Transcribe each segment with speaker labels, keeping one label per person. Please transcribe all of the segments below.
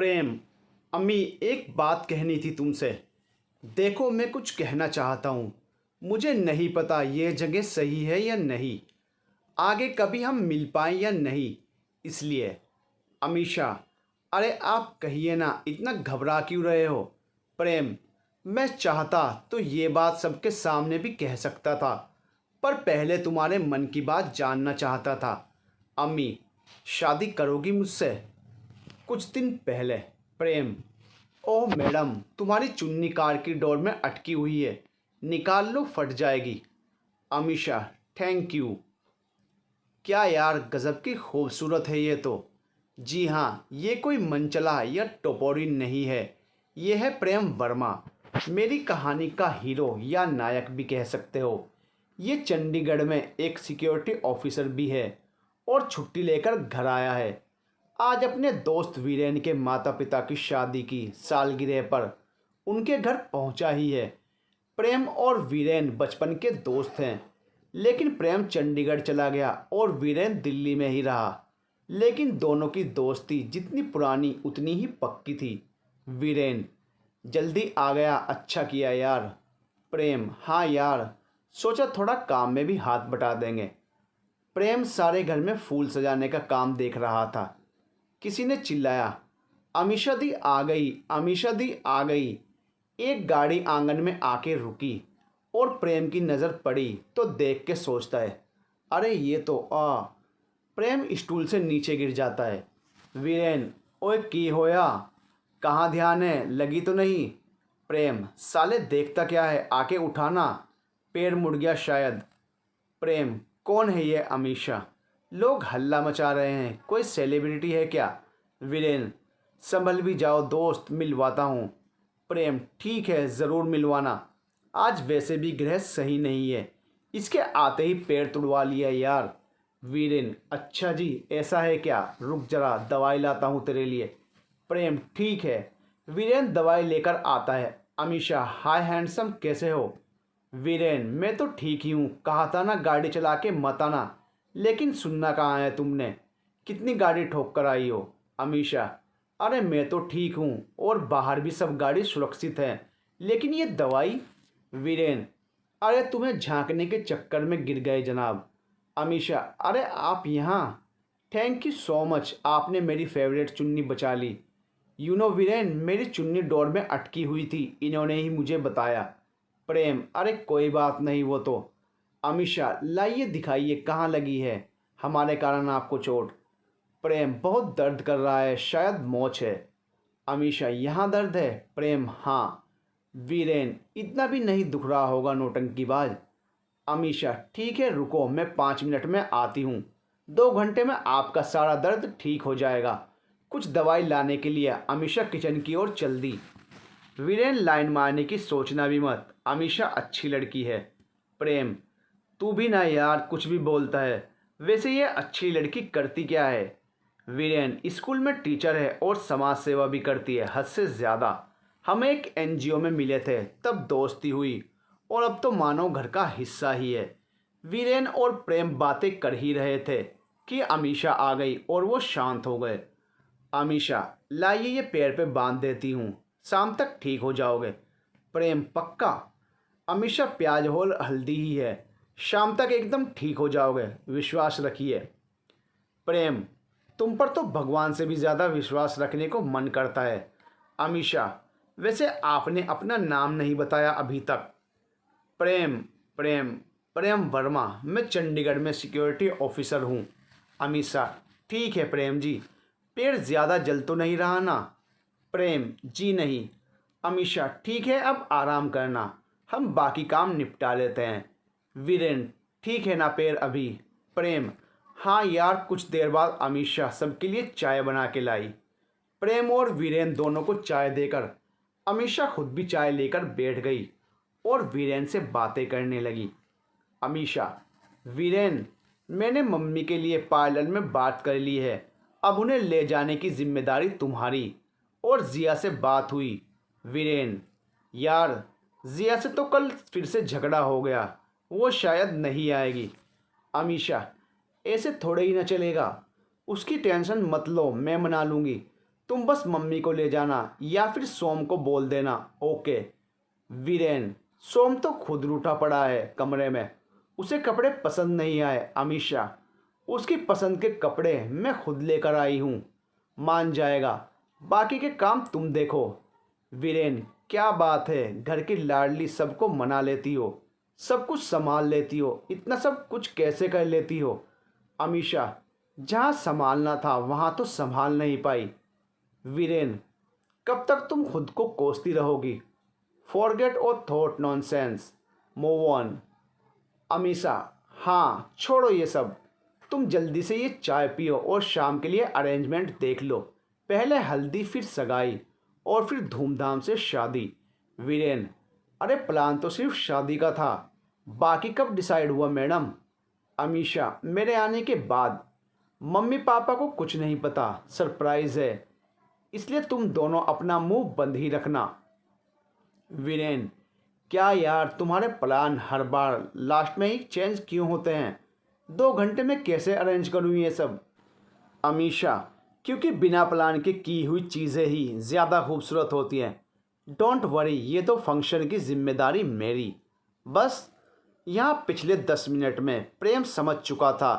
Speaker 1: प्रेम, अम्मी एक बात कहनी थी तुमसे। देखो मैं कुछ कहना चाहता हूँ। मुझे नहीं पता ये जगह सही है या नहीं, आगे कभी हम मिल पाएँ या नहीं, इसलिए। अमीषा, अरे आप कहिए ना, इतना घबरा क्यों रहे हो? प्रेम, मैं चाहता तो ये बात सबके सामने भी कह सकता था, पर पहले तुम्हारे मन की बात जानना चाहता था। अम्मी, शादी करोगी मुझसे? कुछ दिन पहले। प्रेम, ओह मैडम, तुम्हारी चुन्नी कार की डोर में अटकी हुई है, निकाल लो, फट जाएगी। Amisha, thank you. क्या यार, गज़ब की खूबसूरत है ये तो। जी हाँ, ये कोई मनचला या टपोरी नहीं है, ये है प्रेम वर्मा, मेरी कहानी का हीरो या नायक भी कह सकते हो। ये चंडीगढ़ में एक सिक्योरिटी ऑफिसर भी है और छुट्टी लेकर घर आया है। आज अपने दोस्त वीरेन के माता पिता की शादी की सालगिरह पर उनके घर पहुंचा ही है। प्रेम और वीरेन बचपन के दोस्त हैं, लेकिन प्रेम चंडीगढ़ चला गया और वीरेन दिल्ली में ही रहा। लेकिन दोनों की दोस्ती जितनी पुरानी उतनी ही पक्की थी। वीरेन, जल्दी आ गया, अच्छा किया यार। प्रेम, हाँ यार, सोचा थोड़ा काम में भी हाथ बटा देंगे। प्रेम सारे घर में फूल सजाने का काम देख रहा था। किसी ने चिल्लाया, अमीषा दी आ गई, अमीषा दी आ गई। एक गाड़ी आंगन में आके रुकी और प्रेम की नज़र पड़ी तो देख के सोचता है, अरे ये तो प्रेम स्टूल से नीचे गिर जाता है। वीरेन, ओए की होया, कहाँ ध्यान है, लगी तो नहीं? प्रेम, साले देखता क्या है, आके उठाना, पैर मुड़ गया शायद। प्रेम, कौन है ये अमीषा? लोग हल्ला मचा रहे हैं, कोई सेलिब्रिटी है क्या? वीरेन, संभल भी जाओ दोस्त, मिलवाता हूँ। प्रेम, ठीक है, ज़रूर मिलवाना, आज वैसे भी ग्रह सही नहीं है, इसके आते ही पैर तुड़वा लिया यार। वीरेन, अच्छा जी, ऐसा है क्या? रुक जरा, दवाई लाता हूँ तेरे लिए। प्रेम, ठीक है। वीरेन दवाई लेकर आता है। अमीषा, हाय हैंडसम, कैसे हो? वीरेन, मैं तो ठीक ही हूँ, कहा था ना गाड़ी चला के मत आना, लेकिन सुनना कहाँ है तुमने? कितनी गाड़ी ठोक कर आई हो? अमीषा, अरे मैं तो ठीक हूँ और बाहर भी सब गाड़ी सुरक्षित है, लेकिन ये दवाई। वीरेन, अरे तुम्हें झांकने के चक्कर में गिर गए जनाब। अमीषा, अरे आप यहाँ? थैंक यू सो मच, आपने मेरी फेवरेट चुन्नी बचा ली। यू नो वीरेन, मेरी चुन्नी डोर में अटकी हुई थी, इन्होंने ही मुझे बताया। प्रेम, अरे कोई बात नहीं वो तो। अमीषा, लाइए दिखाइए कहाँ लगी है हमारे कारण आपको चोट। प्रेम, बहुत दर्द कर रहा है, शायद मोच है। अमीषा, यहाँ दर्द है? प्रेम, हाँ। वीरेन, इतना भी नहीं दुख रहा होगा नौटंकीबाज। अमीषा, ठीक है, रुको, मैं 5 मिनट में आती हूँ, 2 घंटे में आपका सारा दर्द ठीक हो जाएगा। कुछ दवाई लाने के लिए अमीषा किचन की ओर चल दी। वीरेन, लाइन मारने की सोचना भी मत, अमीषा अच्छी लड़की है। प्रेम, तू भी ना यार, कुछ भी बोलता है, वैसे ये अच्छी लड़की करती क्या है? वीरेन, स्कूल में टीचर है और समाज सेवा भी करती है, हद से ज़्यादा। हम एक एनजीओ में मिले थे, तब दोस्ती हुई और अब तो मानो घर का हिस्सा ही है। वीरेन और प्रेम बातें कर ही रहे थे कि अमीषा आ गई और वो शांत हो गए। अमीषा, लाइए ये पैर पे बांध देती हूँ, शाम तक ठीक हो जाओगे। प्रेम, पक्का? अमीषा, प्याज और हल्दी ही है, शाम तक एकदम ठीक हो जाओगे, विश्वास रखिए। प्रेम, तुम पर तो भगवान से भी ज़्यादा विश्वास रखने को मन करता है। अमीषा, वैसे आपने अपना नाम नहीं बताया अभी तक। प्रेम, प्रेम, प्रेम वर्मा, मैं चंडीगढ़ में सिक्योरिटी ऑफिसर हूँ। अमीषा, ठीक है प्रेम जी, पेड़ ज़्यादा जल तो नहीं रहा ना? प्रेम, जी नहीं। अमीषा, ठीक है, अब आराम करना, हम बाकी काम निपटा लेते हैं। वीरेन, ठीक है ना पैर अभी? प्रेम, हाँ यार, कुछ देर बाद अमीषा सबके लिए चाय बना के लाई। प्रेम और वीरेन दोनों को चाय देकर अमीषा खुद भी चाय लेकर बैठ गई और वीरेन से बातें करने लगी। अमीषा, वीरेन, मैंने मम्मी के लिए पार्लर में बात कर ली है, अब उन्हें ले जाने की जिम्मेदारी तुम्हारी। और जिया से बात हुई? वीरेन, यार, जिया से तो कल फिर से झगड़ा हो गया, वो शायद नहीं आएगी। अमीषा, ऐसे थोड़े ही ना चलेगा, उसकी टेंशन मत लो, मैं मना लूँगी, तुम बस मम्मी को ले जाना या फिर सोम को बोल देना। ओके। वीरेन, सोम तो खुद रूठा पड़ा है कमरे में, उसे कपड़े पसंद नहीं आए। अमीषा, उसकी पसंद के कपड़े मैं खुद लेकर आई हूँ, मान जाएगा, बाकी के काम तुम देखो। वीरेन, क्या बात है, घर की लाडली, सबको मना लेती हो, सब कुछ संभाल लेती हो, इतना सब कुछ कैसे कर लेती हो? अमीषा, जहाँ संभालना था वहाँ तो संभाल नहीं पाई। वीरेन, कब तक तुम खुद को कोसती रहोगी? फॉरगेट और thought nonsense, move on. Amisha, हाँ छोड़ो ये सब, तुम जल्दी से ये चाय पियो और शाम के लिए अरेंजमेंट देख लो। पहले हल्दी, फिर सगाई और फिर धूमधाम से शादी। वीरेन, अरे प्लान तो सिर्फ शादी का था, बाकी कब डिसाइड हुआ मैडम? अमीषा, मेरे आने के बाद। मम्मी पापा को कुछ नहीं पता, सरप्राइज़ है, इसलिए तुम दोनों अपना मुंह बंद ही रखना। वीरेन, क्या यार, तुम्हारे प्लान हर बार लास्ट में ही चेंज क्यों होते हैं? 2 घंटे में कैसे अरेंज करूँ ये सब? अमीषा, क्योंकि बिना प्लान के की हुई चीज़ें ही ज़्यादा खूबसूरत होती हैं। डोंट वरी, ये तो फंक्शन की जिम्मेदारी मेरी। बस यहाँ पिछले 10 मिनट में प्रेम समझ चुका था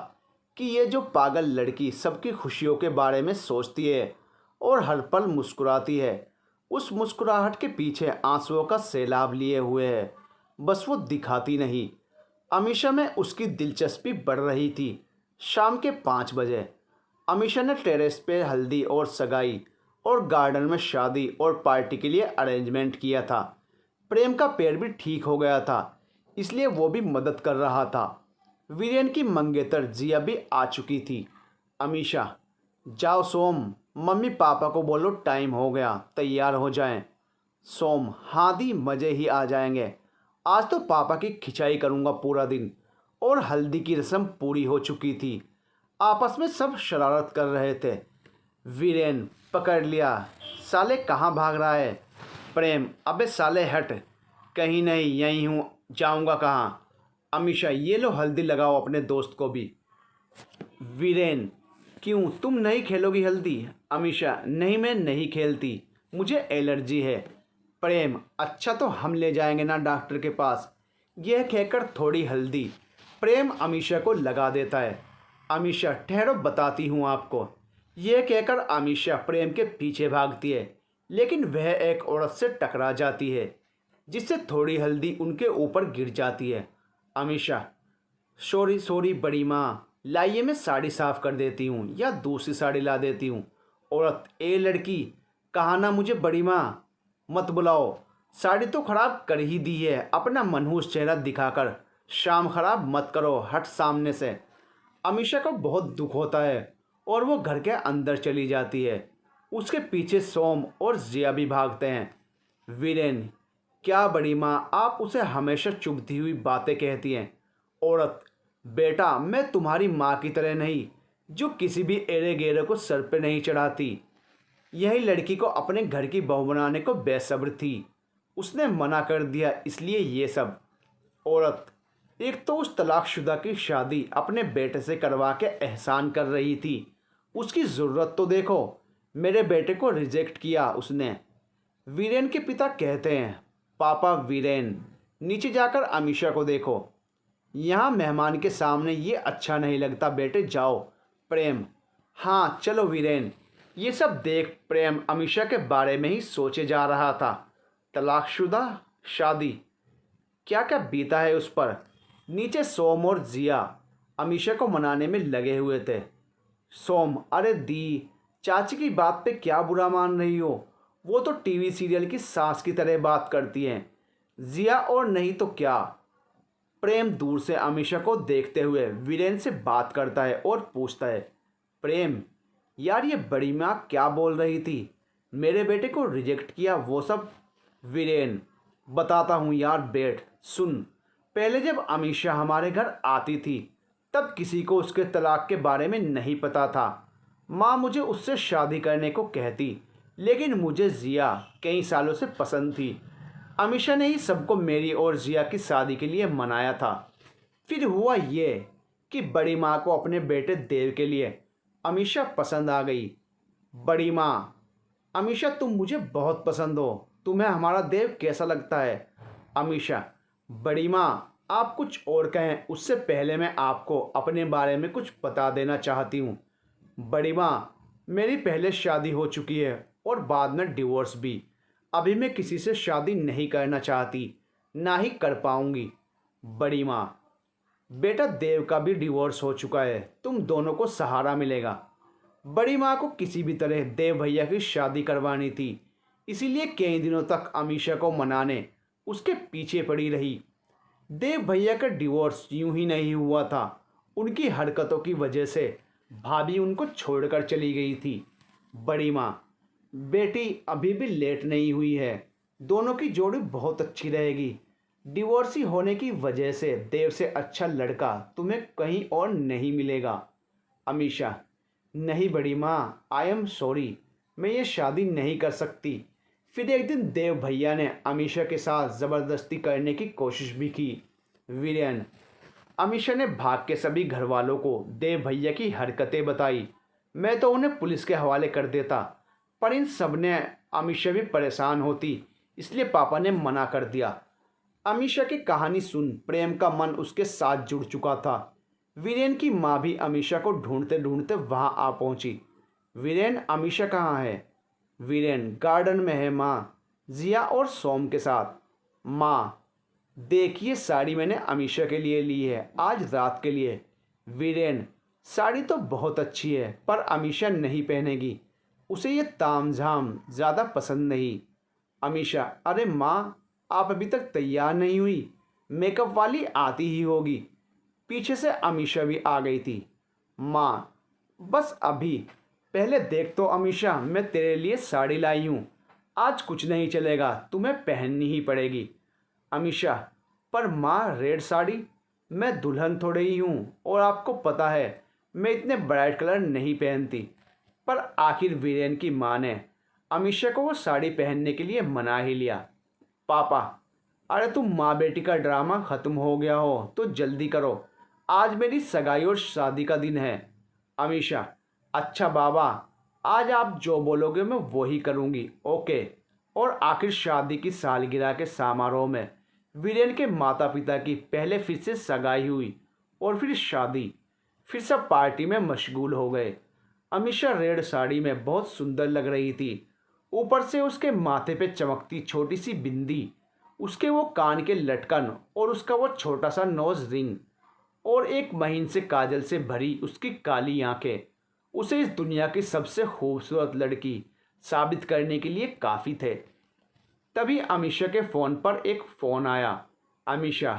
Speaker 1: कि ये जो पागल लड़की सबकी खुशियों के बारे में सोचती है और हर पल मुस्कुराती है, उस मुस्कुराहट के पीछे आंसुओं का सैलाब लिए हुए है, बस वो दिखाती नहीं। अमीषा में उसकी दिलचस्पी बढ़ रही थी। शाम के 5 बजे अमीषा ने टेरेस पे हल्दी और सगाई और गार्डन में शादी और पार्टी के लिए अरेंजमेंट किया था। प्रेम का पैर भी ठीक हो गया था, इसलिए वो भी मदद कर रहा था। वीरेन की मंगेतर जिया भी आ चुकी थी। अमीषा, जाओ सोम, मम्मी पापा को बोलो टाइम हो गया, तैयार हो जाएं। सोम, हाँ दी, मज़े ही आ जाएंगे, आज तो पापा की खिंचाई करूँगा पूरा दिन। और हल्दी की रस्म पूरी हो चुकी थी, आपस में सब शरारत कर रहे थे। वीरेन, पकड़ लिया, साले कहाँ भाग रहा है? प्रेम, अबे साले हट, कहीं नहीं, यहीं हूँ, जाऊँगा कहाँ? अमीषा, ये लो हल्दी लगाओ अपने दोस्त को भी। वीरेन, क्यों, तुम नहीं खेलोगी हल्दी? अमीषा, नहीं मैं नहीं खेलती, मुझे एलर्जी है। प्रेम, अच्छा तो हम ले जाएंगे ना डॉक्टर के पास। यह कहकर थोड़ी हल्दी प्रेम अमीषा को लगा देता है। अमीषा, ठहरो बताती हूँ आपको। यह कहकर अमीषा प्रेम के पीछे भागती है, लेकिन वह एक औरत से टकरा जाती है, जिससे थोड़ी हल्दी उनके ऊपर गिर जाती है। अमीषा, सॉरी सॉरी बड़ी माँ, लाइए मैं साड़ी साफ़ कर देती हूँ या दूसरी साड़ी ला देती हूँ। औरत, ए लड़की, कहा ना मुझे बड़ी माँ मत बुलाओ, साड़ी तो ख़राब कर ही दी है, अपना मनहूस चेहरा दिखाकर शाम ख़राब मत करो, हट सामने से। अमीषा को बहुत दुख होता है और वो घर के अंदर चली जाती है। उसके पीछे सोम और जिया भी भागते हैं। वीरेन, क्या बड़ी माँ, आप उसे हमेशा चुभती हुई बातें कहती हैं। औरत, बेटा मैं तुम्हारी माँ की तरह नहीं, जो किसी भी एरे गेरे को सर पे नहीं चढ़ाती। यही लड़की को अपने घर की बहू बनाने को बेसब्र थी, उसने मना कर दिया, इसलिए ये सब। औरत, एक तो उस तलाकशुदा की शादी अपने बेटे से करवा के एहसान कर रही थी, उसकी ज़रूरत तो देखो, मेरे बेटे को रिजेक्ट किया उसने। वीरेन के पिता कहते हैं, पापा वीरेन, नीचे जाकर अमीषा को देखो, यहाँ मेहमान के सामने ये अच्छा नहीं लगता, बेटे जाओ। प्रेम, हाँ चलो वीरेन। ये सब देख प्रेम अमीषा के बारे में ही सोचे जा रहा था। तलाकशुदा शादी, क्या क्या बीता है उस पर। नीचे सोम और जिया अमीषा को मनाने में लगे हुए थे। सोम, अरे दी, चाची की बात पे क्या बुरा मान रही हो, वो तो टीवी सीरियल की सास की तरह बात करती हैं। जिया, और नहीं तो क्या। प्रेम दूर से अमीषा को देखते हुए वीरेन से बात करता है और पूछता है, प्रेम यार ये बड़ी माँ क्या बोल रही थी, मेरे बेटे को रिजेक्ट किया वो सब? वीरेन, बताता हूँ यार, बैठ सुन। पहले जब अमीषा हमारे घर आती थी तब किसी को उसके तलाक के बारे में नहीं पता था। माँ मुझे उससे शादी करने को कहती, लेकिन मुझे जिया कई सालों से पसंद थी। अमीषा ने ही सबको मेरी और जिया की शादी के लिए मनाया था। फिर हुआ ये कि बड़ी माँ को अपने बेटे देव के लिए अमीषा पसंद आ गई। बड़ी माँ, अमीशा, तुम मुझे बहुत पसंद हो। तुम्हें हमारा देव कैसा लगता है? अमीशा, बड़ी माँ, आप कुछ और कहें उससे पहले मैं आपको अपने बारे में कुछ बता देना चाहती हूँ। बड़ी माँ, मेरी पहले शादी हो चुकी है और बाद में डिवोर्स भी। अभी मैं किसी से शादी नहीं करना चाहती, ना ही कर पाऊँगी। बड़ी माँ, बेटा देव का भी डिवोर्स हो चुका है, तुम दोनों को सहारा मिलेगा। बड़ी माँ को किसी भी तरह देव भैया की शादी करवानी थी, इसीलिए कई दिनों तक अमीशा को मनाने उसके पीछे पड़ी रही। देव भैया का डिवोर्स यूं ही नहीं हुआ था। उनकी हरकतों की वजह से भाभी उनको छोड़कर चली गई थी। बड़ी माँ, बेटी अभी भी लेट नहीं हुई है, दोनों की जोड़ी बहुत अच्छी रहेगी। डिवोर्सी होने की वजह से देव से अच्छा लड़का तुम्हें कहीं और नहीं मिलेगा। अमीशा, नहीं बड़ी माँ, आई एम सॉरी, मैं ये शादी नहीं कर सकती। फिर एक दिन देव भैया ने अमीशा के साथ ज़बरदस्ती करने की कोशिश भी की। वीरेन, अमीशा ने भाग के सभी घर वालों को देव भैया की हरकतें बताई। मैं तो उन्हें पुलिस के हवाले कर देता, पर इन सब ने अमीशा भी परेशान होती, इसलिए पापा ने मना कर दिया। अमीशा की कहानी सुन प्रेम का मन उसके साथ जुड़ चुका था। वीरेन की माँ भी अमीशा को ढूंढते ढूंढते वहाँ आ पहुँची। वीरेन, अमीशा कहाँ है? वीरेन, गार्डन में है माँ, जिया और सोम के साथ। माँ, देखिए साड़ी मैंने अमीशा के लिए ली है, आज रात के लिए। वीरेन, साड़ी तो बहुत अच्छी है, पर अमीशा नहीं पहनेगी, उसे ये तामझाम ज़्यादा पसंद नहीं। अमीशा, अरे माँ, आप अभी तक तैयार नहीं हुई, मेकअप वाली आती ही होगी। पीछे से अमीशा भी आ गई थी। माँ, बस अभी, पहले देख तो अमीशा, मैं तेरे लिए साड़ी लाई हूँ, आज कुछ नहीं चलेगा, तुम्हें पहननी ही पड़ेगी। अमीशा, पर माँ रेड साड़ी, मैं दुल्हन थोड़ी ही हूँ और आपको पता है मैं इतने ब्राइट कलर नहीं पहनती। पर आखिर वीरेन की माँ ने अमीशा को वो साड़ी पहनने के लिए मना ही लिया। पापा, अरे तुम माँ बेटी का ड्रामा ख़त्म हो गया हो तो जल्दी करो, आज मेरी सगाई और शादी का दिन है। अमीशा, अच्छा बाबा, आज आप जो बोलोगे मैं वही करूँगी, ओके। और आखिर शादी की सालगिरह के समारोह में वीरेन के माता पिता की पहले फिर से सगाई हुई और फिर शादी। फिर सब पार्टी में मशगूल हो गए। अमीशा रेड साड़ी में बहुत सुंदर लग रही थी। ऊपर से उसके माथे पे चमकती छोटी सी बिंदी, उसके वो कान के लटकन और उसका वो छोटा सा नोज रिंग और एक महीन से काजल से भरी उसकी काली आंखें उसे इस दुनिया की सबसे खूबसूरत लड़की साबित करने के लिए काफ़ी थे। तभी अमीशा के फ़ोन पर एक फ़ोन आया। अमीशा,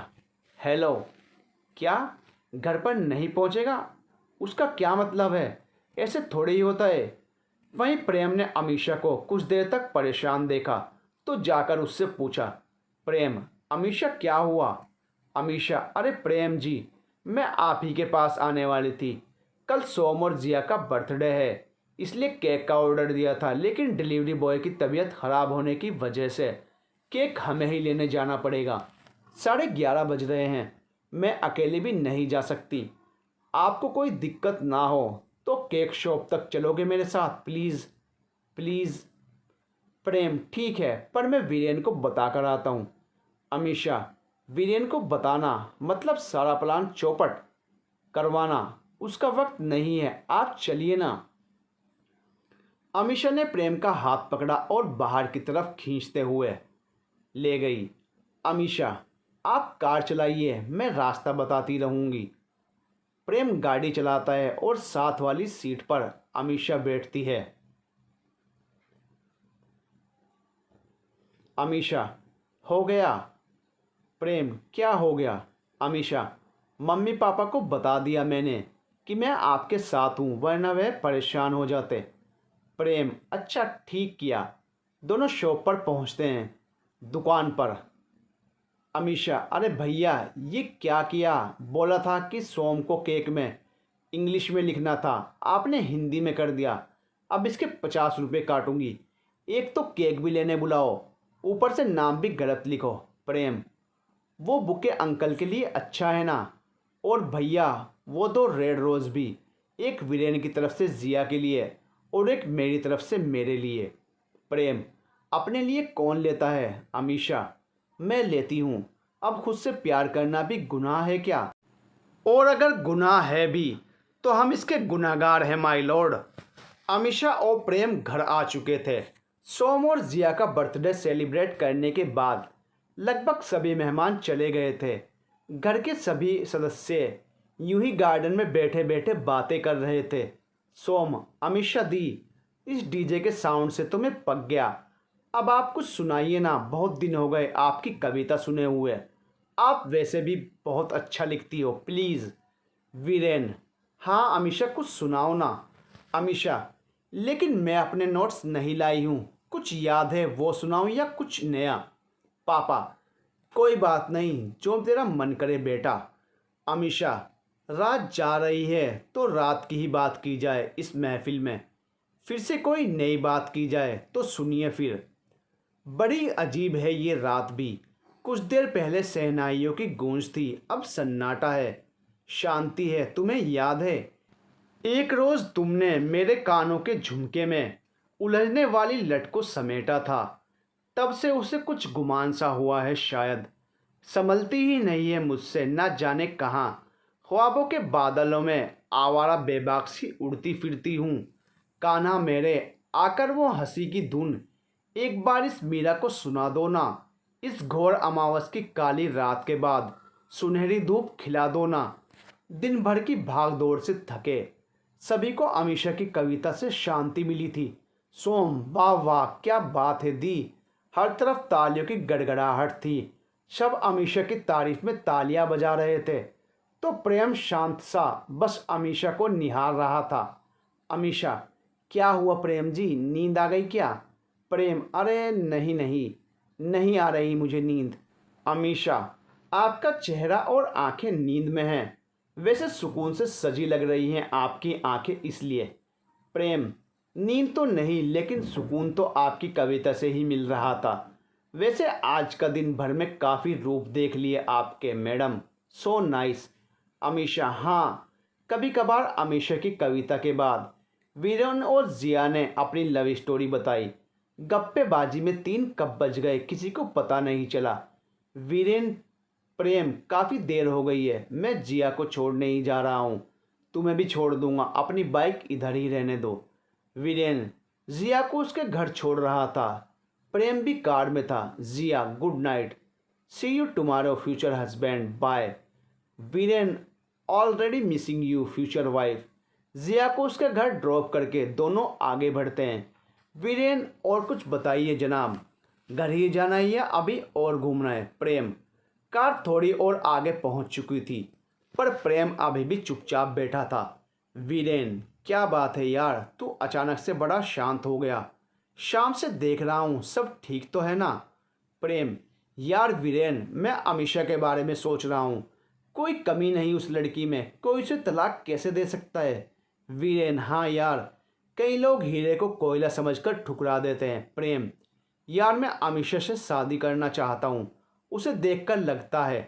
Speaker 1: हेलो, क्या घर पर नहीं पहुंचेगा? उसका क्या मतलब है? ऐसे थोड़े ही होता है। वहीं प्रेम ने अमीशा को कुछ देर तक परेशान देखा तो जाकर उससे पूछा, प्रेम, अमीशा क्या हुआ? अमीशा, अरे प्रेम जी, मैं आप ही के पास आने वाली थी। कल सोम और जिया का बर्थडे है, इसलिए केक का ऑर्डर दिया था, लेकिन डिलीवरी बॉय की तबीयत ख़राब होने की वजह से केक हमें ही लेने जाना पड़ेगा। 11:30 बज रहे हैं, मैं अकेले भी नहीं जा सकती। आपको कोई दिक्कत ना हो तो केक शॉप तक चलोगे मेरे साथ, प्लीज़ प्लीज़। प्रेम, ठीक है, पर मैं वीरेन को बता कर आता हूँ। अमीशा, वीरेन को बताना मतलब सारा प्लान चौपट करवाना, उसका वक्त नहीं है, आप चलिए ना। अमीशा ने प्रेम का हाथ पकड़ा और बाहर की तरफ खींचते हुए ले गई। अमीशा, आप कार चलाइए, मैं रास्ता बताती रहूँगी। प्रेम गाड़ी चलाता है और साथ वाली सीट पर अमीशा बैठती है। अमीशा, हो गया? प्रेम, क्या हो गया? अमीशा, मम्मी पापा को बता दिया मैंने कि मैं आपके साथ हूँ, वरना वह परेशान हो जाते। प्रेम, अच्छा ठीक किया। दोनों शॉप पर पहुँचते हैं, दुकान पर। अमीशा, अरे भैया ये क्या किया? बोला था कि सोम को केक में इंग्लिश में लिखना था, आपने हिंदी में कर दिया। अब इसके 50 रुपये काटूंगी। एक तो केक भी लेने बुलाओ, ऊपर से नाम भी गलत लिखो। प्रेम, वो बुके अंकल के लिए अच्छा है ना? और भैया वो 2 रेड रोज़ भी, एक वीरेन की तरफ से जिया के लिए और एक मेरी तरफ से मेरे लिए। प्रेम, अपने लिए कौन लेता है अमीशा? मैं लेती हूँ। अब खुद से प्यार करना भी गुनाह है क्या? और अगर गुनाह है भी तो हम इसके गुनहगार हैं माय लॉर्ड। अमीशा और प्रेम घर आ चुके थे। सोम और जिया का बर्थडे सेलिब्रेट करने के बाद लगभग सभी मेहमान चले गए थे। घर के सभी सदस्य यूं ही गार्डन में बैठे बैठे बातें कर रहे थे। सोम, अमीशा दी, इस डीजे के साउंड से तो मैं पक गया। अब आप कुछ सुनाइए ना, बहुत दिन हो गए आपकी कविता सुने हुए। आप वैसे भी बहुत अच्छा लिखती हो, प्लीज़। वीरेन, हाँ अमीशा कुछ सुनाओ ना। अमीशा, लेकिन मैं अपने नोट्स नहीं लाई हूँ, कुछ याद है वो सुनाऊँ या कुछ नया? पापा, कोई बात नहीं, जो तेरा मन करे बेटा। अमीशा, रात जा रही है तो रात की ही बात की जाए इस महफिल में। फिर से कोई नई बात की जाए तो सुनिए फिर। बड़ी अजीब है ये रात भी। कुछ देर पहले शहनाइयों की गूंज थी, अब सन्नाटा है, शांति है। तुम्हें याद है एक रोज़ तुमने मेरे कानों के झुमके में उलझने वाली लट को समेटा था। तब से उसे कुछ गुमान सा हुआ है शायद। संभलती ही नहीं है मुझसे, ना जाने कहाँ ख्वाबों के बादलों में आवारा बेबाक सी उड़ती फिरती हूँ। कान्हा मेरे, आकर वो हंसी की धुन एक बार इस मीरा को सुना दो ना। इस घोर अमावस की काली रात के बाद सुनहरी धूप खिला दो ना। दिन भर की भाग दौड़ से थके सभी को अमीशा की कविता से शांति मिली थी। सोम, वाह वाह क्या बात है दी। हर तरफ तालियों की गड़गड़ाहट थी। सब अमीशा की तारीफ में तालियां बजा रहे थे। तो प्रेम शांत सा बस अमीशा को निहार रहा था। अमीशा, क्या हुआ प्रेम जी, नींद आ गई क्या? प्रेम, अरे नहीं नहीं, नहीं आ रही मुझे नींद। अमीशा, आपका चेहरा और आंखें नींद में हैं। वैसे सुकून से सजी लग रही हैं आपकी आंखें इसलिए। प्रेम, नींद तो नहीं, लेकिन सुकून तो आपकी कविता से ही मिल रहा था। वैसे आज का दिन भर में काफ़ी रूप देख लिए आपके मैडम, सो नाइस। अमीशा, हाँ कभी कभार। अमीशा की कविता के बाद वीरेन और जिया ने अपनी लव स्टोरी बताई। गप्पेबाजी में 3 कब बज गए किसी को पता नहीं चला। वीरेन, प्रेम, काफ़ी देर हो गई है, मैं जिया को छोड़ने ही जा रहा हूँ। तुम्हें भी छोड़ दूंगा, अपनी बाइक इधर ही रहने दो। वीरेन, जिया को उसके घर छोड़ रहा था। प्रेम भी कार में था। Jiya, good night, see you tomorrow future husband, bye. Viren, already missing you future wife. Jiya को उसके घर ड्रॉप करके दोनों आगे बढ़ते हैं। वीरेन, और कुछ बताइए जनाब, घर ही जाना है या अभी और घूमना है? प्रेम, कार थोड़ी और आगे पहुंच चुकी थी, पर प्रेम अभी भी चुपचाप बैठा था। वीरेन, क्या बात है यार, तू अचानक से बड़ा शांत हो गया। शाम से देख रहा हूँ, सब ठीक तो है ना? प्रेम, यार वीरेन, मैं अमीशा के बारे में सोच रहा हूँ। कोई कमी नहीं उस लड़की में, कोई उसे तलाक कैसे दे सकता है? वीरेन, हाँ यार, कई लोग हीरे को कोयला समझकर ठुकरा देते हैं। प्रेम, यार मैं अमीशा से शादी करना चाहता हूँ। उसे देखकर लगता है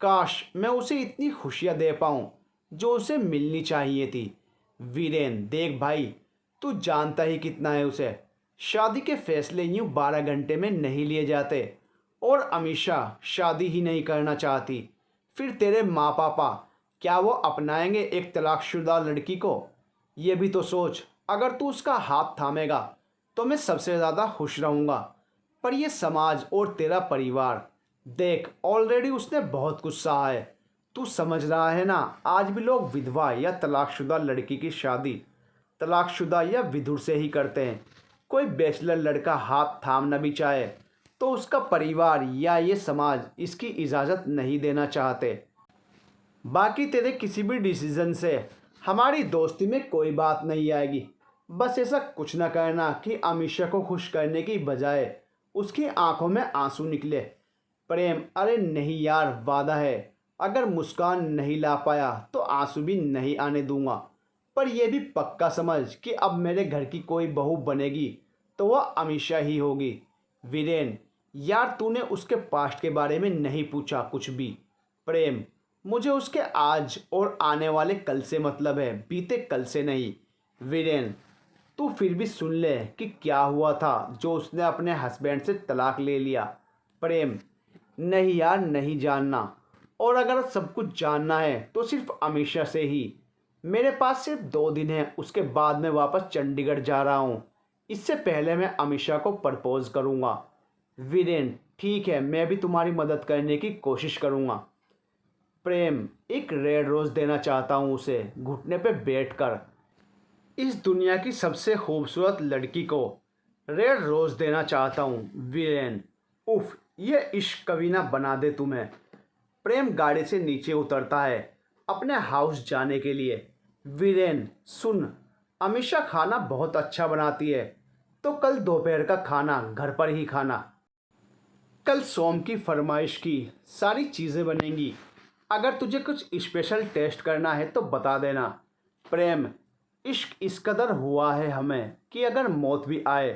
Speaker 1: काश मैं उसे इतनी खुशियाँ दे पाऊँ जो उसे मिलनी चाहिए थी। वीरेन, देख भाई, तू जानता ही कितना है उसे। शादी के फैसले यूँ 12 घंटे में नहीं लिए जाते। और अमीशा शादी ही नहीं करना चाहती, फिर तेरे माँ पापा क्या वो अपनाएंगे एक तलाकशुदा लड़की को? ये भी तो सोच। अगर तू उसका हाथ थामेगा तो मैं सबसे ज़्यादा खुश रहूँगा। पर ये समाज और तेरा परिवार, देख ऑलरेडी उसने बहुत कुछ सहा है। तू समझ रहा है ना, आज भी लोग विधवा या तलाकशुदा लड़की की शादी तलाकशुदा या विधुर से ही करते हैं। कोई बैचलर लड़का हाथ थामना भी चाहे तो उसका परिवार या ये समाज इसकी इजाज़त नहीं देना चाहते। बाकी तेरे किसी भी डिसीज़न से हमारी दोस्ती में कोई बात नहीं आएगी। बस ऐसा कुछ ना करना कि अमीशा को खुश करने की बजाय उसकी आंखों में आंसू निकले। प्रेम, अरे नहीं यार, वादा है, अगर मुस्कान नहीं ला पाया तो आंसू भी नहीं आने दूंगा। पर यह भी पक्का समझ कि अब मेरे घर की कोई बहू बनेगी तो वह अमीशा ही होगी। वीरेन, यार तूने उसके पास्ट के बारे में नहीं पूछा कुछ भी। प्रेम, मुझे उसके आज और आने वाले कल से मतलब है, बीते कल से नहीं। वीरेन, तू फिर भी सुन ले कि क्या हुआ था जो उसने अपने हस्बैंड से तलाक ले लिया। प्रेम, नहीं यार, नहीं जानना। और अगर सब कुछ जानना है तो सिर्फ अमीषा से ही। मेरे पास सिर्फ 2 दिन है, उसके बाद मैं वापस चंडीगढ़ जा रहा हूँ। इससे पहले मैं अमीषा को प्रपोज करूँगा। वीरेन, ठीक है, मैं भी तुम्हारी मदद करने की कोशिश करूँगा। प्रेम, एक रेड रोज़ देना चाहता हूँ उसे, घुटने पे बैठकर। इस दुनिया की सबसे खूबसूरत लड़की को रेड रोज़ देना चाहता हूँ। वीरेन, उफ, ये इश्क कवीना बना दे तुम्हें। प्रेम गाड़ी से नीचे उतरता है अपने हाउस जाने के लिए। वीरेन, सुन, अमीषा खाना बहुत अच्छा बनाती है, तो कल दोपहर का खाना घर पर ही खाना। कल सोम की फरमाइश की सारी चीज़ें बनेंगी। अगर तुझे कुछ स्पेशल टेस्ट करना है तो बता देना। प्रेम, इश्क इस कदर हुआ है हमें कि अगर मौत भी आए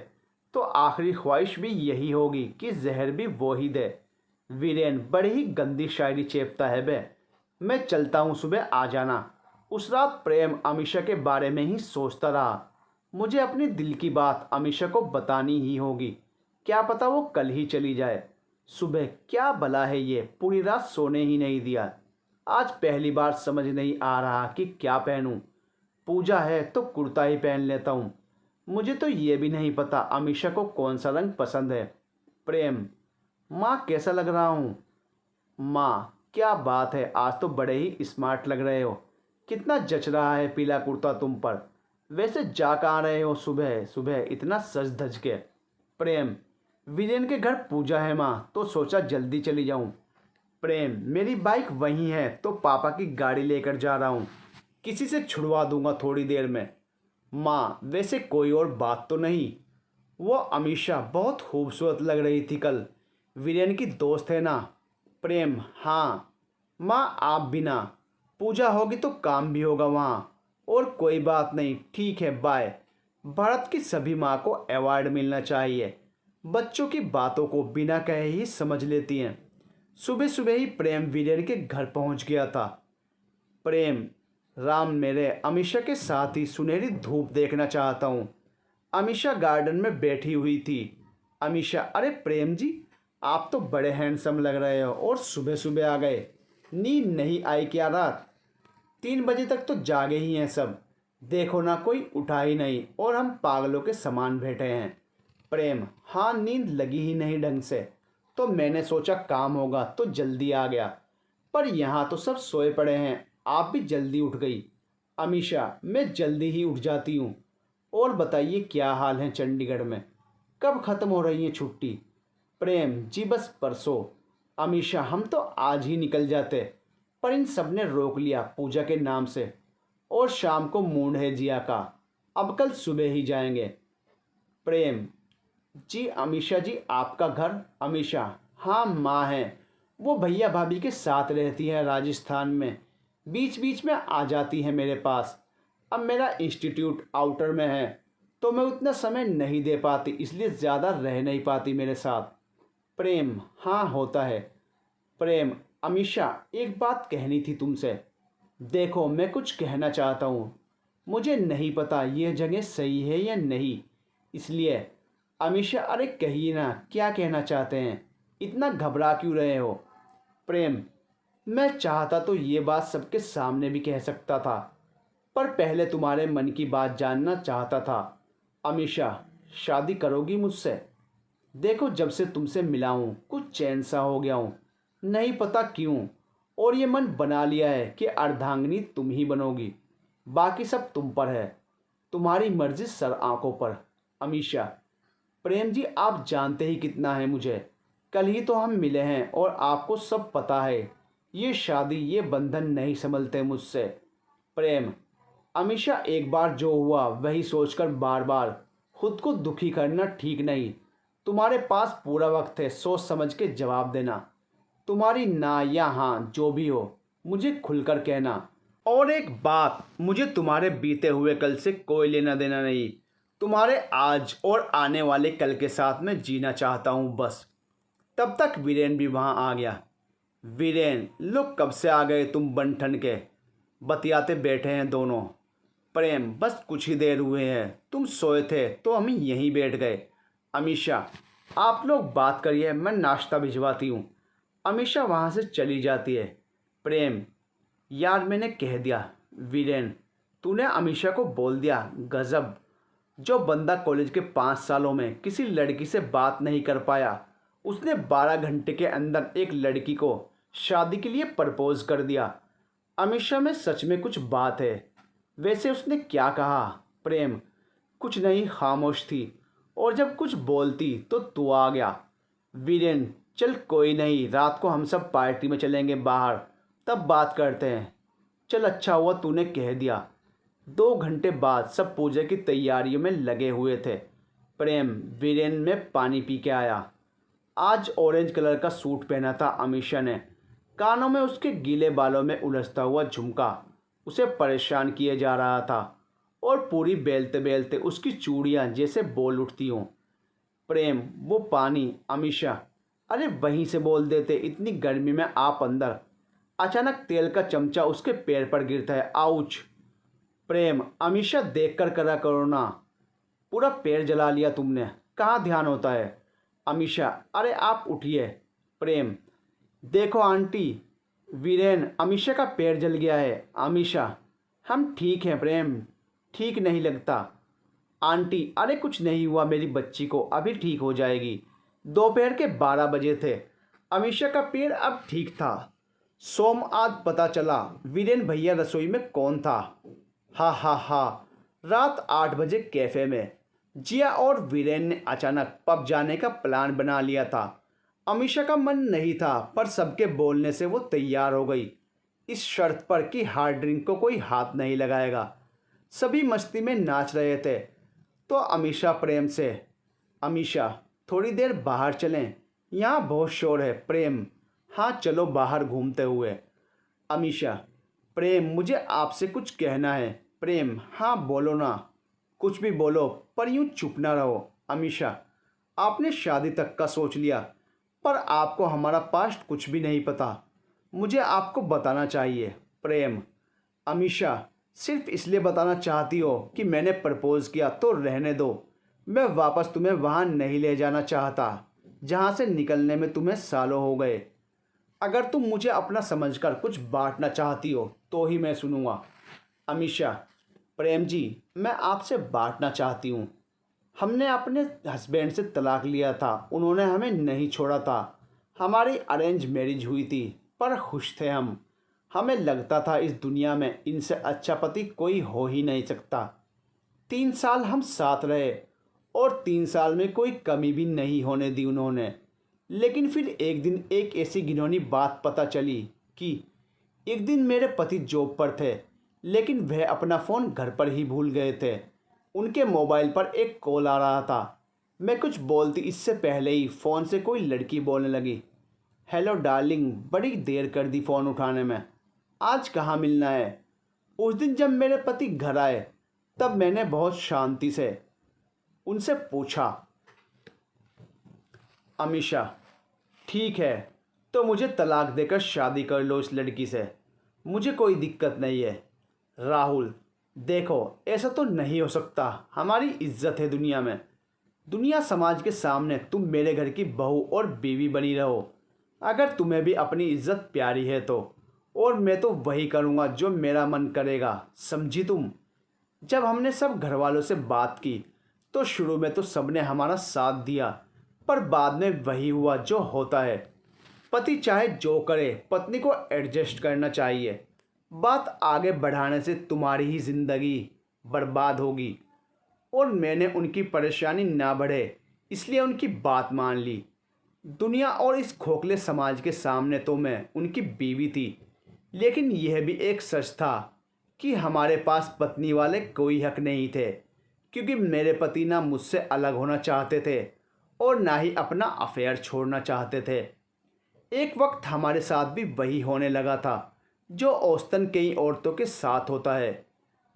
Speaker 1: तो आखिरी ख्वाहिश भी यही होगी कि जहर भी वो ही दे। वीरेन, बड़ी ही गंदी शायरी चेपता है बे। मैं चलता हूँ, सुबह आ जाना। उस रात प्रेम अमीषा के बारे में ही सोचता रहा। मुझे अपनी दिल की बात अमीषा को बतानी ही होगी। क्या पता वो कल ही चली जाए। सुबह क्या भला है ये, पूरी रात सोने ही नहीं दिया। आज पहली बार समझ नहीं आ रहा कि क्या पहनूं। पूजा है तो कुर्ता ही पहन लेता हूँ। मुझे तो ये भी नहीं पता अमीषा को कौन सा रंग पसंद है। प्रेम, माँ कैसा लग रहा हूँ? माँ, क्या बात है, आज तो बड़े ही स्मार्ट लग रहे हो। कितना जच रहा है पीला कुर्ता तुम पर। वैसे जा कहाँ रहे हो सुबह सुबह इतना सज धज के? प्रेम, वीरेन के घर पूजा है माँ, तो सोचा जल्दी चली जाऊँ। प्रेम, मेरी बाइक वहीं है तो पापा की गाड़ी लेकर जा रहा हूँ, किसी से छुड़वा दूंगा थोड़ी देर में। माँ, वैसे कोई और बात तो नहीं? वो अमीषा बहुत खूबसूरत लग रही थी कल, वीरेन की दोस्त है ना? प्रेम, हाँ। माँ, आप बिना पूजा होगी तो काम भी होगा वहाँ। और कोई बात नहीं, ठीक है, बाय। भारत की सभी माँ को अवार्ड मिलना चाहिए, बच्चों की बातों को बिना कहे ही समझ लेती हैं। सुबह सुबह ही प्रेम वीरेन के घर पहुँच गया था। प्रेम, राम मेरे, अमीषा के साथ ही सुनहरी धूप देखना चाहता हूँ। अमीषा गार्डन में बैठी हुई थी। अमीषा, अरे प्रेम जी, आप तो बड़े हैंडसम लग रहे हो और सुबह सुबह आ गए। नींद नहीं आई क्या रात? 3 बजे तक तो जागे ही हैं सब। देखो ना, कोई उठा ही नहीं और हम पागलों के समान बैठे हैं। प्रेम, हाँ, नींद लगी ही नहीं ढंग से, तो मैंने सोचा काम होगा तो जल्दी आ गया। पर यहाँ तो सब सोए पड़े हैं, आप भी जल्दी उठ गई। अमीषा, मैं जल्दी ही उठ जाती हूँ। और बताइए क्या हाल है चंडीगढ़ में, कब ख़त्म हो रही है छुट्टी? प्रेम जी, बस परसों। अमीषा, हम तो आज ही निकल जाते, पर इन सब ने रोक लिया पूजा के नाम से। और शाम को मूड है जिया का, अब कल सुबह ही जाएंगे। प्रेम जी, अमीषा जी आपका घर? अमीषा, हाँ, माँ है, वो भैया भाभी के साथ रहती है राजस्थान में, बीच बीच में आ जाती है मेरे पास। अब मेरा इंस्टीट्यूट आउटर में है तो मैं उतना समय नहीं दे पाती, इसलिए ज़्यादा रह नहीं पाती मेरे साथ। प्रेम, हाँ, होता है। प्रेम, अमीषा, एक बात कहनी थी तुमसे। देखो, मैं कुछ कहना चाहता हूँ, मुझे नहीं पता ये जगह सही है या नहीं, इसलिए। अमीषा, अरे कहिए ना, क्या कहना चाहते हैं, इतना घबरा क्यों रहे हो? प्रेम, मैं चाहता तो ये बात सबके सामने भी कह सकता था, पर पहले तुम्हारे मन की बात जानना चाहता था। अमीषा, शादी करोगी मुझसे? देखो, जब से तुमसे मिला हूँ कुछ चैन सा हो गया हूँ, नहीं पता क्यों। और ये मन बना लिया है कि अर्धांगिनी तुम ही बनोगी, बाकी सब तुम पर है, तुम्हारी मर्जी सर आंखों पर। अमीषा, प्रेम जी, आप जानते ही कितना है मुझे, कल ही तो हम मिले हैं और आपको सब पता है। ये शादी, ये बंधन नहीं संभलते मुझसे। प्रेम, अमीषा, एक बार जो हुआ वही सोचकर बार बार खुद को दुखी करना ठीक नहीं। तुम्हारे पास पूरा वक्त है, सोच समझ के जवाब देना। तुम्हारी ना या हाँ जो भी हो, मुझे खुलकर कहना। और एक बात, मुझे तुम्हारे बीते हुए कल से कोई लेना देना नहीं। तुम्हारे आज और आने वाले कल के साथ मैं जीना चाहता हूँ बस। तब तक वीरेन भी वहाँ आ गया। वीरेन, लोग कब से आ गए तुम बन ठन के? बतियाते बैठे हैं दोनों। प्रेम, बस कुछ ही देर हुए हैं, तुम सोए थे तो हम यहीं बैठ गए। अमीषा, आप लोग बात करिए, मैं नाश्ता भिजवाती हूँ। अमीषा वहाँ से चली जाती है। प्रेम, यार मैंने कह दिया। वीरेन, तूने अमीषा को बोल दिया। गजब, जो बंदा कॉलेज के 5 सालों में किसी लड़की से बात नहीं कर पाया, उसने 12 घंटे के अंदर एक लड़की को शादी के लिए प्रपोज कर दिया। अमीषा में सच में कुछ बात है। वैसे उसने क्या कहा? प्रेम, कुछ नहीं, खामोश थी, और जब कुछ बोलती तो तू आ गया। वीरेन, चल कोई नहीं, रात को हम सब पार्टी में चलेंगे बाहर, तब बात करते हैं। चल, अच्छा हुआ तूने कह दिया। 2 घंटे बाद सब पूजा की तैयारियों में लगे हुए थे। प्रेम, वीरेन में पानी पी के आया। आज ऑरेंज कलर का सूट पहना था अमीषा ने। कानों में उसके गीले बालों में उलझता हुआ झुमका उसे परेशान किए जा रहा था, और पूरी बेलते बेलते उसकी चूड़ियाँ जैसे बोल उठती हों। प्रेम, वो पानी। अमीषा, अरे वहीं से बोल देते, इतनी गर्मी में आप अंदर। अचानक तेल का चमचा उसके पैर पर गिरता है। आउच। प्रेम, अमीषा देख कर करा करो ना, पूरा पैर जला लिया तुमने, कहाँ ध्यान होता है। अमीषा, अरे आप उठिए। प्रेम, देखो आंटी। वीरेन, अमीषा का पैर जल गया है। अमीषा, हम ठीक हैं प्रेम, ठीक नहीं लगता। आंटी, अरे कुछ नहीं हुआ मेरी बच्ची को, अभी ठीक हो जाएगी। दोपहर के 12 बजे थे। अमीषा का पैर अब ठीक था। सोम, आज पता चला वीरेन भैया रसोई में कौन था। हा हा हा। रात 8 बजे कैफ़े में जिया और वीरेन ने अचानक पब जाने का प्लान बना लिया था। अमीषा का मन नहीं था, पर सबके बोलने से वो तैयार हो गई, इस शर्त पर कि हार्ड ड्रिंक को कोई हाथ नहीं लगाएगा। सभी मस्ती में नाच रहे थे, तो अमीषा प्रेम से, अमीषा थोड़ी देर बाहर चलें, यहाँ बहुत शोर है। प्रेम, हाँ चलो बाहर घूमते हुए। अमीषा, प्रेम, मुझे आपसे कुछ कहना है। प्रेम, हाँ बोलो ना, कुछ भी बोलो, पर यूँ चुप ना रहो। अमीषा, आपने शादी तक का सोच लिया, पर आपको हमारा पास्ट कुछ भी नहीं पता, मुझे आपको बताना चाहिए। प्रेम, अमीषा, सिर्फ इसलिए बताना चाहती हो कि मैंने प्रपोज़ किया तो रहने दो। मैं वापस तुम्हें वहाँ नहीं ले जाना चाहता जहाँ से निकलने में तुम्हें सालों हो गए। अगर तुम मुझे अपना समझकर कुछ बांटना चाहती हो तो ही मैं सुनूंगा। अमीषा, प्रेम जी, मैं आपसे बांटना चाहती हूँ। हमने अपने हस्बैंड से तलाक लिया था, उन्होंने हमें नहीं छोड़ा था। हमारी अरेंज मैरिज हुई थी, पर खुश थे हम। हमें लगता था इस दुनिया में इनसे अच्छा पति कोई हो ही नहीं सकता। 3 साल हम साथ रहे, और 3 साल में कोई कमी भी नहीं होने दी उन्होंने। लेकिन फिर एक दिन एक ऐसी घिनौनी बात पता चली कि एक दिन मेरे पति जॉब पर थे, लेकिन वह अपना फ़ोन घर पर ही भूल गए थे। उनके मोबाइल पर एक कॉल आ रहा था। मैं कुछ बोलती इससे पहले ही फ़ोन से कोई लड़की बोलने लगी, हेलो डार्लिंग, बड़ी देर कर दी फ़ोन उठाने में, आज कहाँ मिलना है। उस दिन जब मेरे पति घर आए, तब मैंने बहुत शांति से उनसे पूछा, अमीषा, ठीक है तो मुझे तलाक देकर शादी कर लो इस लड़की से, मुझे कोई दिक्कत नहीं है। राहुल, देखो ऐसा तो नहीं हो सकता, हमारी इज्जत है दुनिया में, दुनिया समाज के सामने तुम मेरे घर की बहू और बीवी बनी रहो, अगर तुम्हें भी अपनी इज्जत प्यारी है तो। और मैं तो वही करूँगा जो मेरा मन करेगा, समझी तुम। जब हमने सब घर वालों से बात की तो शुरू में तो सबने हमारा साथ दिया, पर बाद में वही हुआ जो होता है। पति चाहे जो करे, पत्नी को एडजस्ट करना चाहिए। बात आगे बढ़ाने से तुम्हारी ही ज़िंदगी बर्बाद होगी। और मैंने उनकी परेशानी ना बढ़े इसलिए उनकी बात मान ली। दुनिया और इस खोखले समाज के सामने तो मैं उनकी बीवी थी, लेकिन यह भी एक सच था कि हमारे पास पत्नी वाले कोई हक नहीं थे, क्योंकि मेरे पति ना मुझसे अलग होना चाहते थे और ना ही अपना अफेयर छोड़ना चाहते थे। एक वक्त हमारे साथ भी वही होने लगा था जो औसतन कई औरतों के साथ होता है।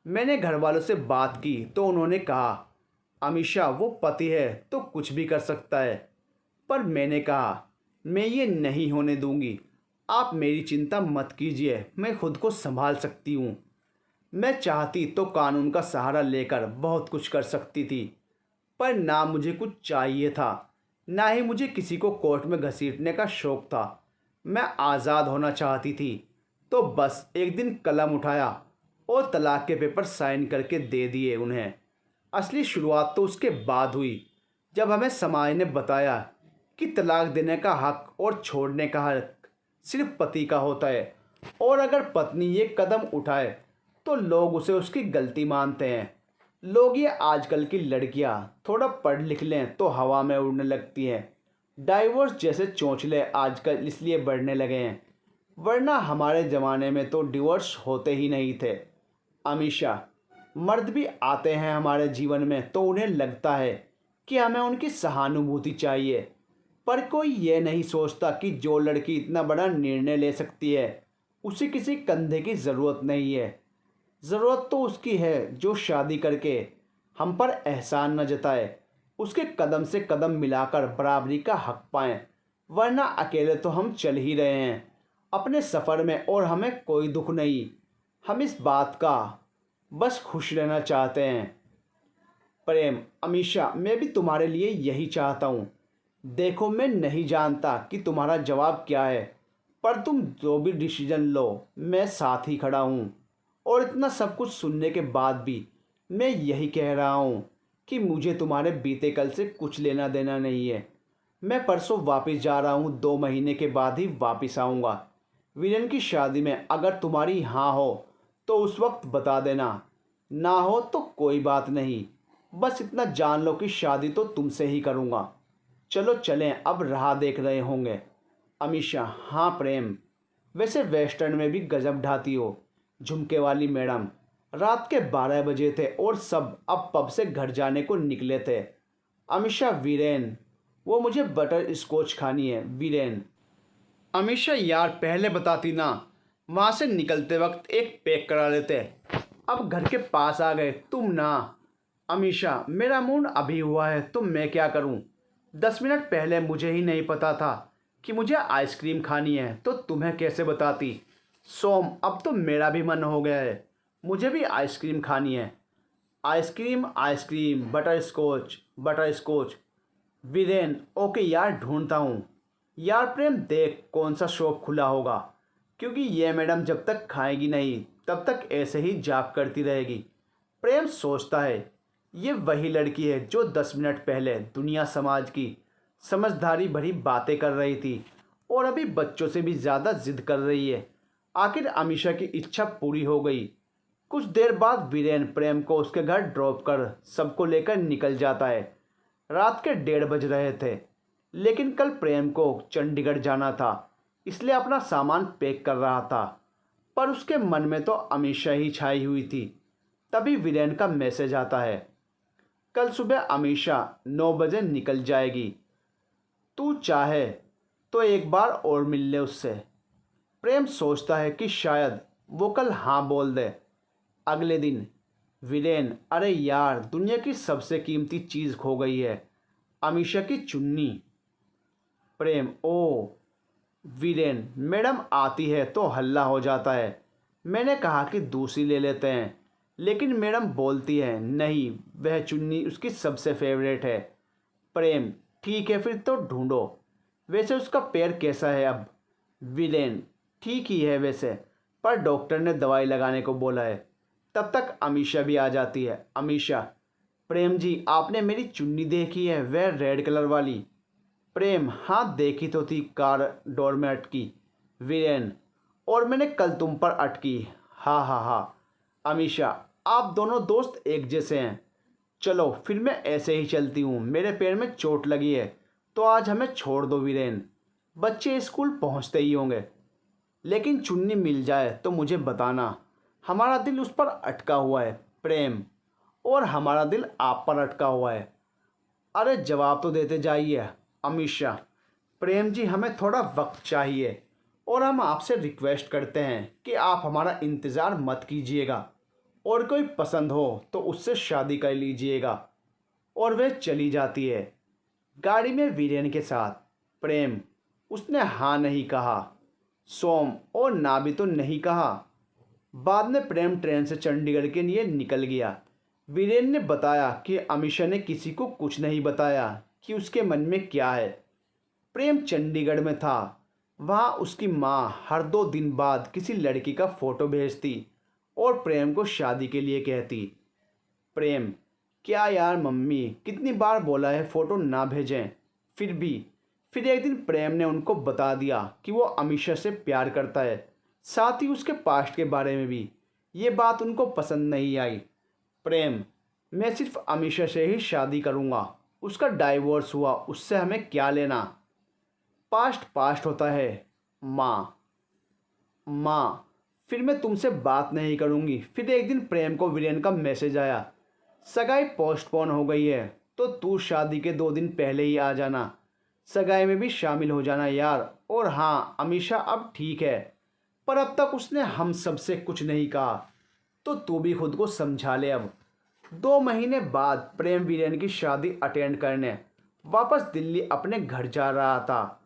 Speaker 1: मैंने घर वालों से बात की तो उन्होंने कहा, अमीषा वो पति है तो कुछ भी कर सकता है। पर मैंने कहा, मैं ये नहीं होने दूंगी, आप मेरी चिंता मत कीजिए, मैं खुद को संभाल सकती हूँ। मैं चाहती तो कानून का सहारा लेकर बहुत कुछ कर सकती थी, पर ना मुझे कुछ चाहिए था, ना ही मुझे किसी को कोर्ट में घसीटने का शौक़ था। मैं आज़ाद होना चाहती थी, तो बस एक दिन कलम उठाया और तलाक के पेपर साइन करके दे दिए उन्हें। असली शुरुआत तो उसके बाद हुई, जब हमें समाज ने बताया कि तलाक देने का हक और छोड़ने का हक सिर्फ पति का होता है, और अगर पत्नी ये कदम उठाए तो लोग उसे उसकी गलती मानते हैं। लोग ये आजकल की लड़कियां थोड़ा पढ़ लिख लें तो हवा में उड़ने लगती हैं। डाइवोर्स जैसे चोंचले आजकल इसलिए बढ़ने लगे हैं, वरना हमारे ज़माने में तो डिवोर्स होते ही नहीं थे। अमीषा, मर्द भी आते हैं हमारे जीवन में तो उन्हें लगता है कि हमें उनकी सहानुभूति चाहिए, पर कोई ये नहीं सोचता कि जो लड़की इतना बड़ा निर्णय ले सकती है उसे किसी कंधे की ज़रूरत नहीं है। ज़रूरत तो उसकी है जो शादी करके हम पर एहसान न जताए, उसके कदम से कदम मिलाकर बराबरी का हक पाएं, वरना अकेले तो हम चल ही रहे हैं अपने सफ़र में और हमें कोई दुख नहीं। हम इस बात का बस खुश रहना चाहते हैं। प्रेम, अमीषा, मैं भी तुम्हारे लिए यही चाहता हूँ। देखो, मैं नहीं जानता कि तुम्हारा जवाब क्या है, पर तुम जो भी डिसीजन लो मैं साथ ही खड़ा हूँ। और इतना सब कुछ सुनने के बाद भी मैं यही कह रहा हूँ कि मुझे तुम्हारे बीते कल से कुछ लेना देना नहीं है। मैं परसों वापस जा रहा हूँ, 2 महीने के बाद ही वापस आऊँगा। वीरेन की शादी में अगर तुम्हारी हाँ हो तो उस वक्त बता देना, ना हो तो कोई बात नहीं। बस इतना जान लो कि शादी तो तुमसे ही करूँगा। चलो चलें, अब राह देख रहे होंगे। अमीषा, हाँ प्रेम, वैसे वेस्टर्न में भी गजब ढाती हो। झुमके वाली मैडम। रात के 12 बजे थे और सब अब पब से घर जाने को निकले थे। अमीषा, वीरेन, वो मुझे बटर स्कॉच खानी है। वीरेन, अमीषा यार पहले बताती ना, वहाँ से निकलते वक्त एक पैक करा लेते। अब घर के पास आ गए तुम ना। अमीषा, मेरा मूड अभी हुआ है तो मैं क्या करूं? 10 मिनट पहले मुझे ही नहीं पता था कि मुझे आइसक्रीम खानी है तो तुम्हें कैसे बताती? सोम, अब तो मेरा भी मन हो गया है, मुझे भी आइसक्रीम खानी है। Ice cream ice cream, butterscotch butterscotch. Viren, okay यार ढूंढता हूँ। यार प्रेम, देख कौन सा शॉप खुला होगा, क्योंकि ये मैडम जब तक खाएगी नहीं तब तक ऐसे ही जाप करती रहेगी। प्रेम सोचता है ये वही लड़की है जो 10 मिनट पहले दुनिया समाज की समझदारी भरी बातें कर रही थी और अभी बच्चों से भी ज़्यादा जिद कर रही है। आखिर अमीषा की इच्छा पूरी हो गई। कुछ देर बाद वीरेन प्रेम को उसके घर ड्रॉप कर सबको लेकर निकल जाता है। रात के 1:30 बज रहे थे, लेकिन कल प्रेम को चंडीगढ़ जाना था, इसलिए अपना सामान पैक कर रहा था, पर उसके मन में तो अमीषा ही छाई हुई थी। तभी वीरेन का मैसेज आता है, कल सुबह अमीषा 9 बजे निकल जाएगी, तू चाहे तो एक बार और मिल ले उससे। प्रेम सोचता है कि शायद वो कल हाँ बोल दे। अगले दिन, वीरेन, अरे यार दुनिया की सबसे कीमती चीज़ खो गई है, अमीषा की चुन्नी। प्रेम, ओ। वीरेन, मैडम आती है तो हल्ला हो जाता है। मैंने कहा कि दूसरी ले लेते हैं, लेकिन मैडम बोलती है नहीं, वह चुन्नी उसकी सबसे फेवरेट है। प्रेम, ठीक है फिर तो ढूंढो। वैसे उसका पैर कैसा है अब? वीरेन, ठीक ही है वैसे, पर डॉक्टर ने दवाई लगाने को बोला है। तब तक अमीषा भी आ जाती है। अमीषा, प्रेम जी, आपने मेरी चुन्नी देखी है, वह रेड कलर वाली? प्रेम, हाँ देखी तो थी, कार डोर में अटकी। वीरेन, और मैंने कल तुम पर अटकी। हाँ हाँ हाँ। अमीषा, आप दोनों दोस्त एक जैसे हैं। चलो फिर मैं ऐसे ही चलती हूँ, मेरे पैर में चोट लगी है तो आज हमें छोड़ दो वीरेन, बच्चे स्कूल पहुँचते ही होंगे। लेकिन चुन्नी मिल जाए तो मुझे बताना, हमारा दिल उस पर अटका हुआ है। प्रेम, और हमारा दिल आप पर अटका हुआ है। अरे जवाब तो देते जाइए। अमीषा, प्रेम जी, हमें थोड़ा वक्त चाहिए और हम आपसे रिक्वेस्ट करते हैं कि आप हमारा इंतज़ार मत कीजिएगा और कोई पसंद हो तो उससे शादी कर लीजिएगा। और वह चली जाती है गाड़ी में वीरेन के साथ। प्रेम, उसने हाँ नहीं कहा। सोम, और ना भी तो नहीं कहा। बाद में प्रेम ट्रेन से चंडीगढ़ के लिए निकल गया। वीरेन ने बताया कि अमीषा ने किसी को कुछ नहीं बताया कि उसके मन में क्या है। प्रेम चंडीगढ़ में था। वहाँ उसकी माँ हर 2 दिन बाद किसी लड़की का फ़ोटो भेजती और प्रेम को शादी के लिए कहती। प्रेम, क्या यार मम्मी, कितनी बार बोला है फ़ोटो ना भेजें, फिर भी। फिर एक दिन प्रेम ने उनको बता दिया कि वो अमीषा से प्यार करता है, साथ ही उसके पास्ट के बारे में भी। ये बात उनको पसंद नहीं आई। प्रेम, मैं सिर्फ अमीषा से ही शादी करूँगा। उसका डाइवोर्स हुआ, उससे हमें क्या लेना। पास्ट पास्ट होता है। माँ, माँ, फिर मैं तुमसे बात नहीं करूँगी। फिर एक दिन प्रेम को वीरेन का मैसेज आया, सगाई पोस्टपोन हो गई है, तो तू शादी के 2 दिन पहले ही आ जाना। सगाई में भी शामिल हो जाना यार। और हाँ, अमीषा अब ठीक है, पर अब तक उसने हम सबसे कुछ नहीं कहा, तो तू भी खुद को समझा ले अब। 2 महीने बाद प्रेम वीरेन की शादी अटेंड करने वापस दिल्ली अपने घर जा रहा था।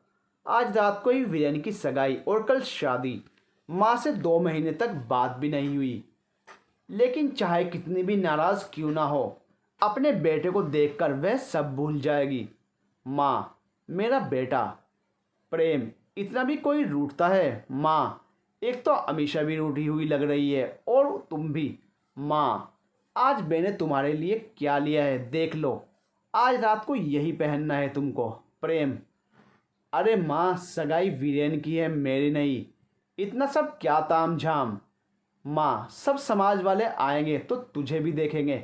Speaker 1: आज रात को ही वीरेन की सगाई और कल शादी। माँ से 2 महीने तक बात भी नहीं हुई, लेकिन चाहे कितनी भी नाराज़ क्यों ना हो, अपने बेटे को देखकर वह सब भूल जाएगी। माँ, मेरा बेटा। प्रेम, इतना भी कोई रूठता है? माँ, एक तो अमीषा भी रूठी हुई लग रही है और तुम भी। माँ, आज मैंने तुम्हारे लिए क्या लिया है देख लो, आज रात को यही पहनना है तुमको। प्रेम, अरे माँ, सगाई वीरेन की है, मेरी नहीं। इतना सब क्या तामझाम। माँ, सब समाज वाले आएंगे तो तुझे भी देखेंगे,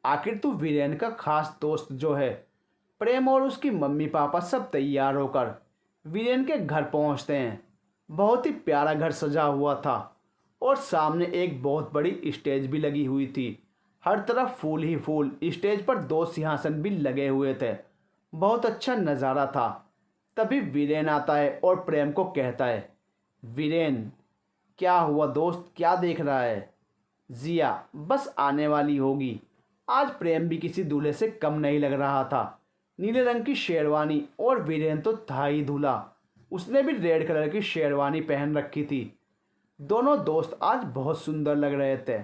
Speaker 1: आखिर तू वीरेन का खास दोस्त जो है। प्रेम और उसकी मम्मी पापा सब तैयार होकर वीरेन के घर पहुंचते हैं। बहुत ही प्यारा घर सजा हुआ था और सामने एक बहुत बड़ी स्टेज भी लगी हुई थी। हर तरफ फूल ही फूल। स्टेज पर 2 सिंहासन भी लगे हुए थे। बहुत अच्छा नज़ारा था। तभी वीरेन आता है और प्रेम को कहता है, वीरेन, क्या हुआ दोस्त, क्या देख रहा है? जिया बस आने वाली होगी। आज प्रेम भी किसी दूल्हे से कम नहीं लग रहा था। नीले रंग की शेरवानी, और वीरेन तो था ही दूल्हा। उसने भी रेड कलर की शेरवानी पहन रखी थी। दोनों दोस्त आज बहुत सुंदर लग रहे थे।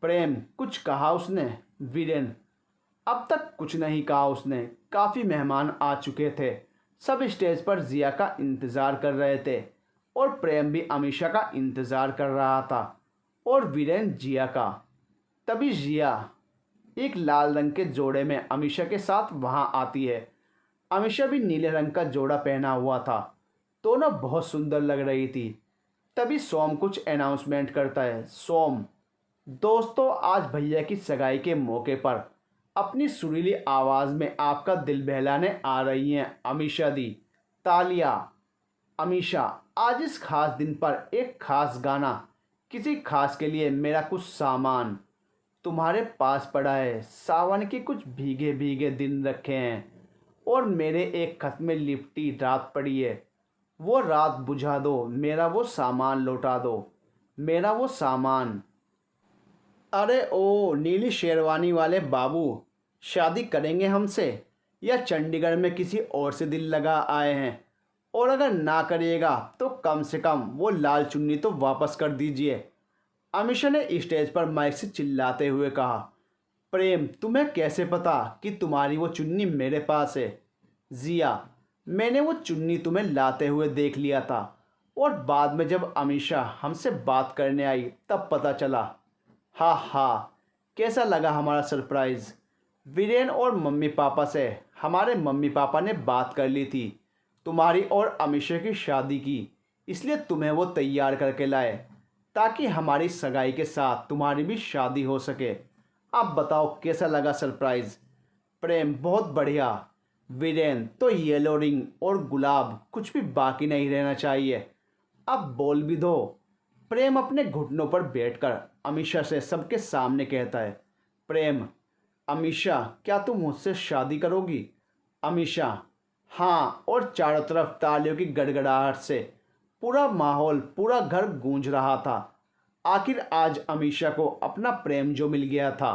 Speaker 1: प्रेम, कुछ कहा उसने? वीरेन, अब तक कुछ नहीं कहा उसने। काफ़ी मेहमान आ चुके थे। सब स्टेज पर जिया का इंतज़ार कर रहे थे और प्रेम भी अमीषा का इंतज़ार कर रहा था और वीरेन जिया का। तभी जिया एक लाल रंग के जोड़े में अमीषा के साथ वहाँ आती है। अमीषा भी नीले रंग का जोड़ा पहना हुआ था। दोनों बहुत सुंदर लग रही थी। तभी सोम कुछ अनाउंसमेंट करता है। सोम, दोस्तों, आज भैया की सगाई के मौके पर अपनी सुरीली आवाज़ में आपका दिल बहलाने आ रही हैं अमीषा दी। तालिया। अमीषा, आज इस खास दिन पर एक खास गाना, किसी खास के लिए मेरा कुछ सामान तुम्हारे पास पड़ा है। सावन के कुछ भीगे भीगे दिन रखे हैं और मेरे एक खत में लिपटी रात पड़ी है। वो रात बुझा दो, मेरा वो सामान लौटा दो, मेरा वो सामान। अरे ओ नीली शेरवानी वाले बाबू, शादी करेंगे हमसे या चंडीगढ़ में किसी और से दिल लगा आए हैं? और अगर ना करिएगा तो कम से कम वो लाल चुन्नी तो वापस कर दीजिए। अमीषा ने स्टेज पर माइक से चिल्लाते हुए कहा। प्रेम, तुम्हें कैसे पता कि तुम्हारी वो चुन्नी मेरे पास है? जिया, मैंने वो चुन्नी तुम्हें लाते हुए देख लिया था और बाद में जब अमीषा हमसे बात करने आई तब पता चला। हा हा, कैसा लगा हमारा सरप्राइज़? वीरेन और मम्मी पापा से हमारे मम्मी पापा ने बात कर ली थी तुम्हारी और अमीषा की शादी की, इसलिए तुम्हें वो तैयार करके लाए ताकि हमारी सगाई के साथ तुम्हारी भी शादी हो सके। अब बताओ कैसा लगा सरप्राइज़? प्रेम, बहुत बढ़िया। वीरेन, तो येलो रिंग और गुलाब कुछ भी बाकी नहीं रहना चाहिए। अब बोल भी दो। प्रेम अपने घुटनों पर बैठकर अमीषा से सबके सामने कहता है। प्रेम, अमीषा, क्या तुम मुझसे शादी करोगी? अमीषा, हाँ। और चारों तरफ तालियों की गड़गड़ाहट से पूरा माहौल, पूरा घर गूंज रहा था। आखिर आज अमीषा को अपना प्रेम जो मिल गया था।